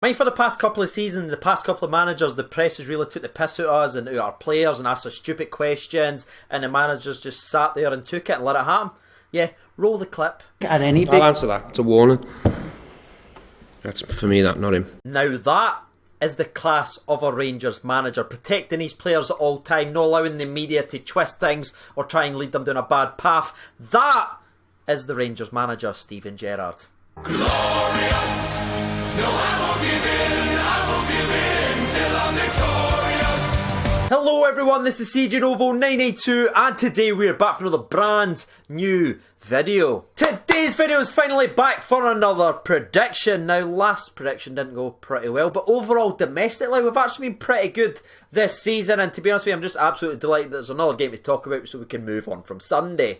I mean, for the past couple of seasons, the past couple of managers, the press has really took the piss out of us and out our players and asked us stupid questions, and the managers just sat there and took it and let it happen. Yeah, roll the clip. At any big... I'll answer that. It's a warning. That's for me, that, not him. Now that is the class of a Rangers manager, protecting his players at all time, not allowing the media to twist things or try and lead them down a bad path. That is the Rangers manager, Steven Gerrard. Glorious. No, I won't give in till I'm victorious. Hello everyone, this is CJ Novo 982 and today we're back for another brand new video. Today's video is finally back for another prediction. Now, last prediction didn't go pretty well, but overall domestically we've actually been pretty good this season, and to be honest with you, I'm just absolutely delighted that there's another game to talk about so we can move on from Sunday.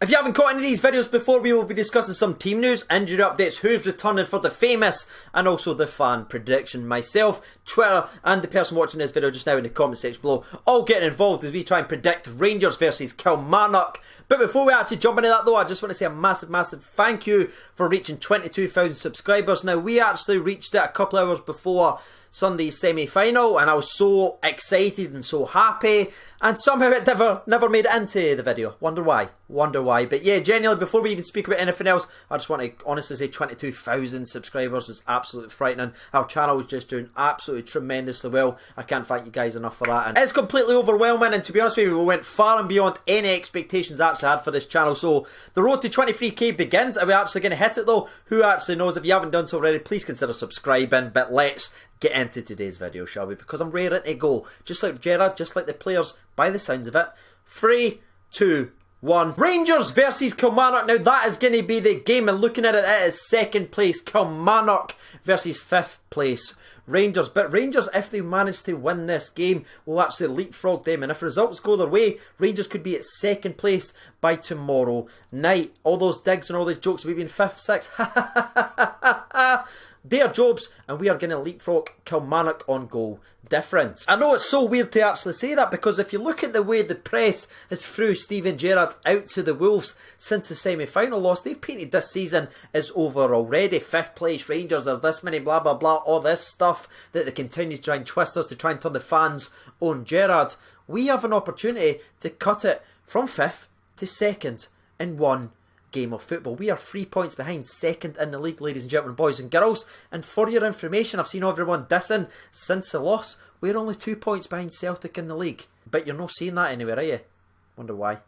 If you haven't caught any of these videos before, we will be discussing some team news, injury updates, who's returning for the famous, and also the fan prediction. Myself, Twitter, and the person watching this video just now in the comment section below, all getting involved as we try and predict Rangers versus Kilmarnock. But before we actually jump into that though, I just want to say a massive thank you for reaching 22,000 subscribers. Now, we actually reached it a couple hours before Sunday's semi-final, and I was so excited and so happy, and somehow it never made it into the video. Wonder why. But yeah, genuinely, before we even speak about anything else, I just want to honestly say 22,000 subscribers is absolutely frightening. Our channel is just doing absolutely tremendously well. I can't thank you guys enough for that, and it's completely overwhelming, and to be honest with you, we went far and beyond any expectations I actually had for this channel. So the road to 23k begins. Are we actually going to hit it though? Who actually knows? If you haven't done so already, please consider subscribing. But let's get into today's video, shall we? Because I'm raring to go. Just like Gerrard, just like the players, by the sounds of it. 3, 2, 1. Rangers versus Kilmarnock. Now that is going to be the game, and looking at it, it is second place Kilmarnock versus 5th place Rangers. But Rangers, if they manage to win this game, will actually leapfrog them, and if results go their way, Rangers could be at second place by tomorrow night. All those digs and all those jokes, we've been 5th, 6th, they are jobs, and we are going to leapfrog Kilmarnock on goal difference. I know it's so weird to actually say that, because if you look at the way the press has threw Steven Gerrard out to the Wolves since the semi-final loss, they've painted this season as over already. 5th place Rangers, there's this many blah blah blah, all this stuff that they continue to try and twist us to try and turn the fans on Gerrard. We have an opportunity to cut it from 5th to 2nd in one game of football. We are 3 points behind second in the league, ladies and gentlemen, boys and girls. And for your information, I've seen everyone dissing since the loss. We're only 2 points behind Celtic in the league. But you're not seeing that anywhere, are you? Wonder why.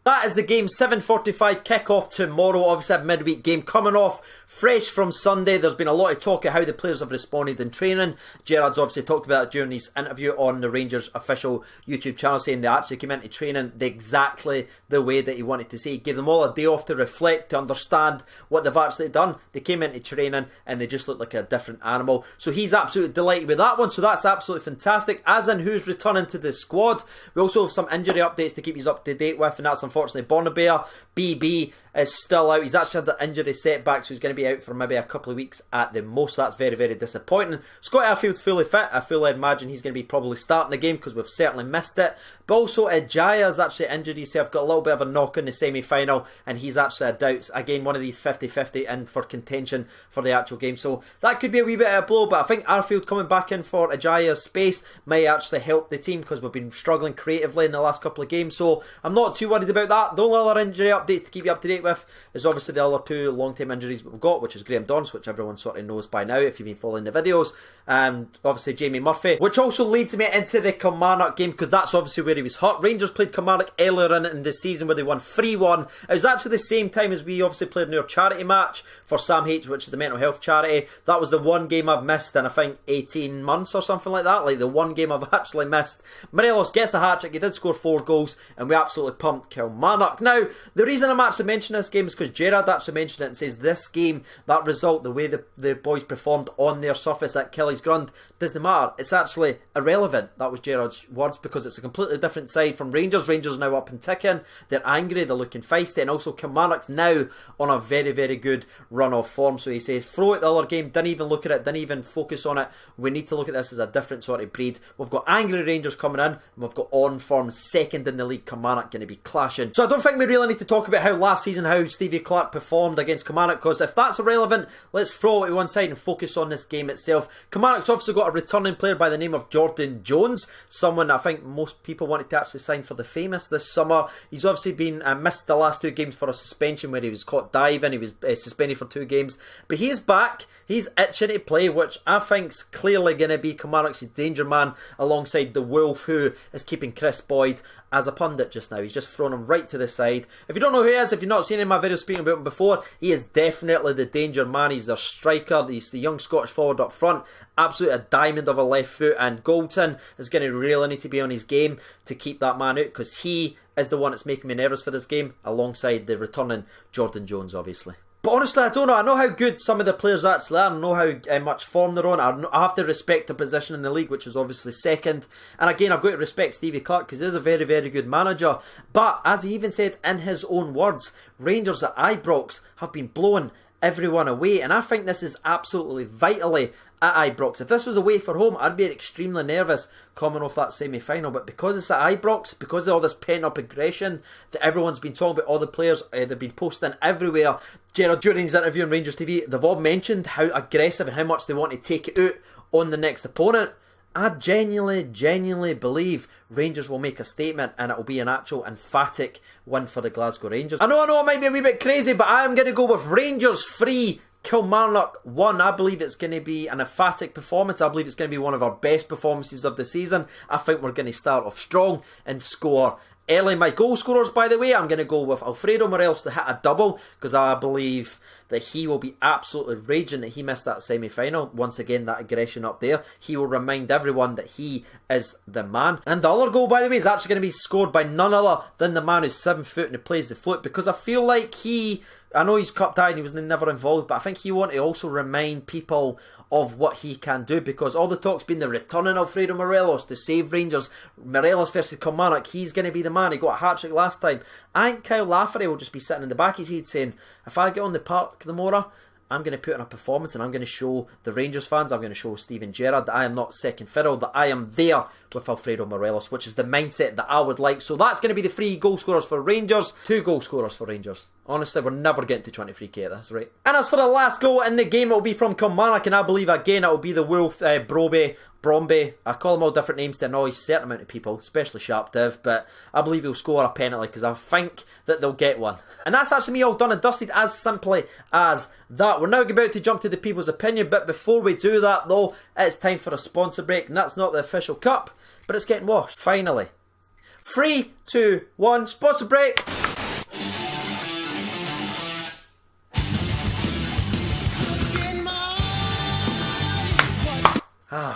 That is the game, 7:45 kick-off tomorrow. Obviously a midweek game coming off fresh from Sunday. There's been a lot of talk of how the players have responded in training. Gerrard's obviously talked about it during his interview on the Rangers official YouTube channel, saying they actually came into training exactly the way that he wanted to see. He gave them all a day off to reflect, to understand what they've actually done. They came into training and they just looked like a different animal. So he's absolutely delighted with that one. So that's absolutely fantastic. As in who's returning to the squad. We also have some injury updates to keep you up to date with, and that's unfortunately Bonnebear. BB is still out. He's actually had the injury setback, so he's going to be out for maybe a couple of weeks at the most. So that's very disappointing. Scott Arfield's fully fit. I fully imagine he's going to be probably starting the game because we've certainly missed it. But also Ajaya's actually injured himself, got a little bit of a knock in the semi-final, and he's actually a doubt. Again, one of these 50-50 in for contention for the actual game. So that could be a wee bit of a blow, but I think Arfield coming back in for Ajaya's space may actually help the team, because we've been struggling creatively in the last couple of games. So I'm not too worried about that. The only other injury updates to keep you up to date with is obviously the other two long-term injuries we've got, which is Graham Dorrans, which everyone sort of knows by now if you've been following the videos, and obviously Jamie Murphy, which also leads me into the Kilmarnock game, because that's obviously where he was hurt. Rangers played Kilmarnock earlier in the season where they won 3-1. It was actually the same time as we obviously played in our charity match for Sam H, which is the mental health charity. That was the one game I've missed in I think 18 months or something like that, like the one game I've actually missed. Morelos gets a hat-trick, he did score 4 goals, and we absolutely pumped Kilmarnock. Now, the reason I'm actually mentioning this game is because Gerrard actually mentioned it and says this game, that result, the way the boys performed on their surface at Kelly's Grund, doesn't matter. It's actually irrelevant. That was Gerrard's words, because it's a completely different side from Rangers. Rangers are now up and ticking. They're angry, they're looking feisty, and also Kilmarnock's now on a very good run of form. So he says, throw it the other game, didn't even look at it, didn't even focus on it. We need to look at this as a different sort of breed. We've got angry Rangers coming in, and we've got on form second in the league Kilmarnock going to be clashing. So I don't think we really need to talk about how last season how Stevie Clark performed against Kilmarnock, because if that's irrelevant, let's throw it to one side and focus on this game itself. Kilmarnock's obviously got a returning player by the name of Jordan Jones, someone I think most people wanted to actually sign for the Famous this summer. He's obviously been missed the last 2 games for a suspension where he was caught diving. He was suspended for 2 games, but he is back. He's itching to play, which I think's clearly going to be Kilmarnock's danger man alongside the Wolf, who is keeping Chris Boyd as a pundit just now. He's just thrown him right to the side. If you don't know who he is, if you've not seen him in my video speaking about him before, he is definitely the danger man. He's their striker. He's the young Scottish forward up front. Absolute a diamond of a left foot, and Goldson is going to really need to be on his game to keep that man out, because he is the one that's making me nervous for this game, alongside the returning Jordan Jones, obviously. But honestly, I don't know. I know how good some of the players actually are. I know how much form they're on. I have to respect the position in the league, which is obviously second. And again, I've got to respect Stevie Clark, because he's a very, very good manager. But as he even said in his own words, Rangers at Ibrox have been blowing everyone away. And I think this is absolutely vitally at Ibrox. If this was away for home, I'd be extremely nervous coming off that semi-final, but because it's at Ibrox, because of all this pent-up aggression that everyone's been talking about, all the players, they've been posting everywhere. Gerard, during his interview on Rangers TV, they've all mentioned how aggressive and how much they want to take it out on the next opponent. I genuinely believe Rangers will make a statement, and it will be an actual emphatic win for the Glasgow Rangers. I know it might be a wee bit crazy, but I am going to go with Rangers 3, Kilmarnock 1. I believe it's going to be an emphatic performance. I believe it's going to be one of our best performances of the season. I think we're going to start off strong and score early. My goal scorers, by the way, I'm going to go with Alfredo Morelos to hit a double, because I believe that he will be absolutely raging that he missed that semi-final. Once again, that aggression up there. He will remind everyone that he is the man. And the other goal, by the way, is actually going to be scored by none other than the man who's 7 foot and who plays the flute, because I feel like I know he's cup tied and he was never involved, but I think he wanted to also remind people of what he can do, because all the talk's been the returning Alfredo Morelos to save Rangers. Morelos versus Kilmarnock, he's going to be the man. He got a hat-trick last time. I think Kyle Lafferty will just be sitting in the back of his head saying, if I get on the Park the Mora, I'm going to put in a performance, and I'm going to show the Rangers fans, I'm going to show Steven Gerrard that I am not second fiddle, that I am there with Alfredo Morelos, which is the mindset that I would like. So that's going to be the 3 goal scorers for Rangers, 2 goal scorers for Rangers. Honestly, we're never getting to 23k at this rate. And as for the last goal in the game, it will be from Kilmarnock, and I believe again it will be the Wolf, Bromby. I call him all different names to annoy a certain amount of people, especially Sharp Div, but I believe he'll score a penalty, because I think that they'll get one. And that's actually me all done and dusted, as simply as that. We're now about to jump to the people's opinion, but before we do that though, it's time for a sponsor break, and that's not the official cup, but it's getting washed, finally. 3, 2, 1, sponsor break!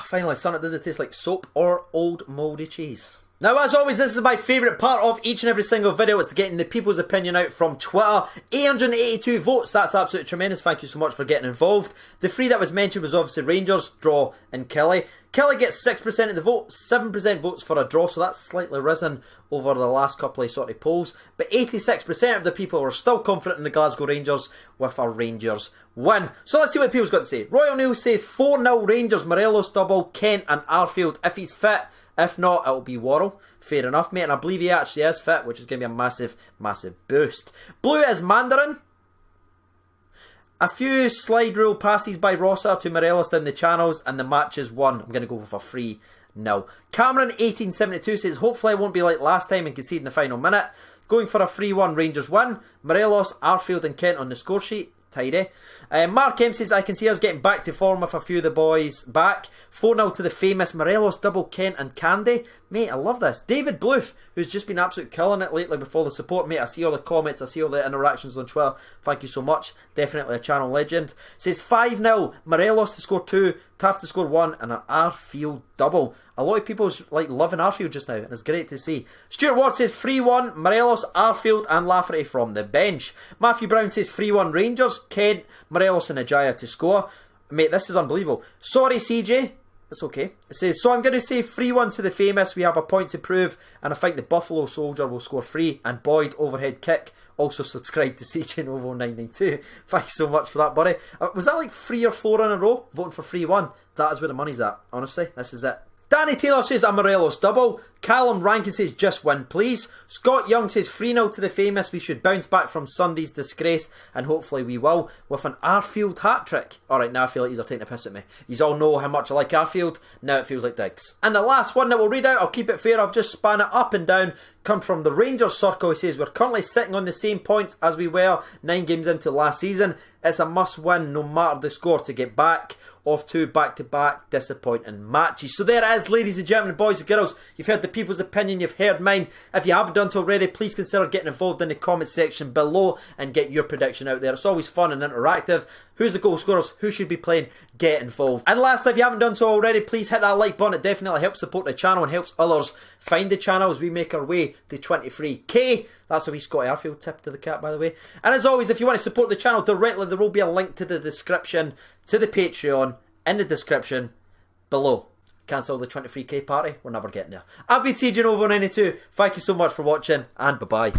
Finally, son, does it taste like soap or old mouldy cheese? Now, as always, this is my favourite part of each and every single video. It's getting the people's opinion out from Twitter. 882 votes. That's absolutely tremendous. Thank you so much for getting involved. The 3 that was mentioned was obviously Rangers, draw, and Kelly. Kelly gets 6% of the vote, 7% votes for a draw, so that's slightly risen over the last couple of sort of polls. But 86% of the people are still confident in the Glasgow Rangers with a Rangers win. So let's see what people's got to say. Roy O'Neill says 4-0 Rangers, Morelos double, Kent and Arfield if he's fit. If not, it'll be Worrell. Fair enough, mate. And I believe he actually is fit, which is going to be a massive, massive boost. Blue is Mandarin. A few slide rule passes by Rosser to Morelos down the channels, and the match is won. I'm going to go with a 3-0. Cameron 1872 says, hopefully I won't be like last time and concede in the final minute. Going for a 3-1 Rangers win. Morelos, Arfield and Kent on the score sheet. Tidy. Mark M says, I can see us getting back to form with a few of the boys back. 4-0 to the famous Morelos, double Kent and Candy. Mate, I love this. David Bluth, who's just been absolutely killing it lately with all the support. Mate, I see all the comments, I see all the interactions on Twitter. Thank you so much. Definitely a channel legend. Says 5-0, Morelos to score 2, Taft to score 1, and an Arfield double. A lot of people's like loving Arfield just now, and it's great to see. Stuart Ward says 3-1, Morelos, Arfield and Lafferty from the bench. Matthew Brown says 3-1 Rangers, Kent, Morelos and Ajaya to score. Mate, this is unbelievable. Sorry CJ, it's okay. It says, so I'm going to say 3-1 to the famous, we have a point to prove, and I think the Buffalo Soldier will score 3, and Boyd overhead kick. Also subscribe to CJ Novo 992. Thanks so much for that, buddy. Was that like 3 or 4 in a row, voting for 3-1? That is where the money's at, honestly. This is it. Danny Taylor says a Morelos double. Callum Rankin says just win please. Scott Young says 3-0 to the famous. We should bounce back from Sunday's disgrace, and hopefully we will, with an Arfield hat-trick. Alright, now I feel like you're taking a piss at me. You all know how much I like Arfield, now it feels like digs. And the last one that we'll read out, I'll keep it fair, I've just span it up and down, come from the Rangers circle. He says, we're currently sitting on the same points as we were 9 games into last season. It's a must win no matter the score to get back off 2 back-to-back disappointing matches. So there it is, ladies and gentlemen, boys and girls. You've heard the people's opinion, you've heard mine. If you haven't done so already, please consider getting involved in the comment section below and get your prediction out there. It's always fun and interactive. Who's the goal scorers? Who should be playing? Get involved. And last, if you haven't done so already, please hit that like button. It definitely helps support the channel and helps others find the channel as we make our way to 23k. That's a wee Scotty Arfield tip to the cap, by the way. And as always, if you want to support the channel directly, there will be a link to the description, to the Patreon, in the description below. Cancel the 23k party, we're never getting there. I've been CJ Novo92. Thank you so much for watching, and bye-bye.